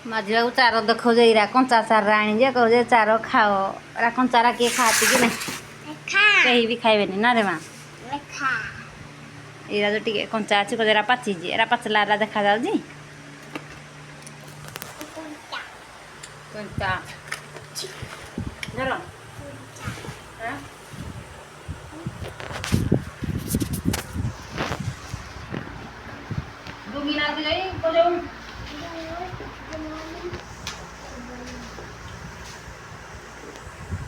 मझे चार देखो जे इरा कंचा चार आनी जे कहो जे चार खाओ एरा कंचारा किए खाती कि नहीं कहीं भी खाइबेनी ना रे माँ इरा जो टिके कंचा अच्छी कहो पाची जी एरा पाचला एरा देखा जाऊँ कंचा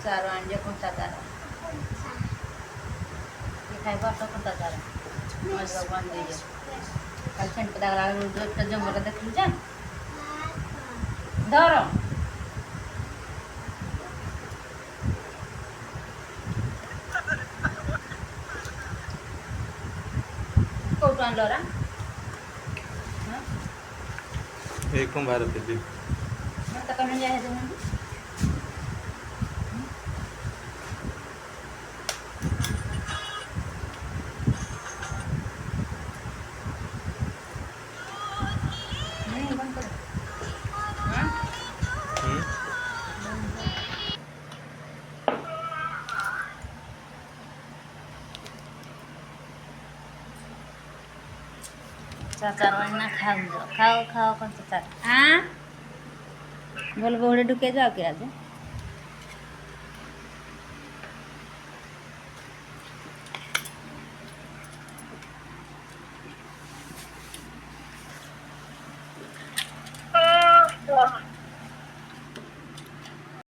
चार आनी कंचा चार खाई पास कंचा चार भगवान दीजिए कल सेंट पता जंगल देखल जा धर कौटू आनलरा एक कुंभार थे मत कौन जाए चाचार ना खाओ खाओ खाओ कौन चाचार हाँ बोल बोड़े ढुके जाओ क्या आज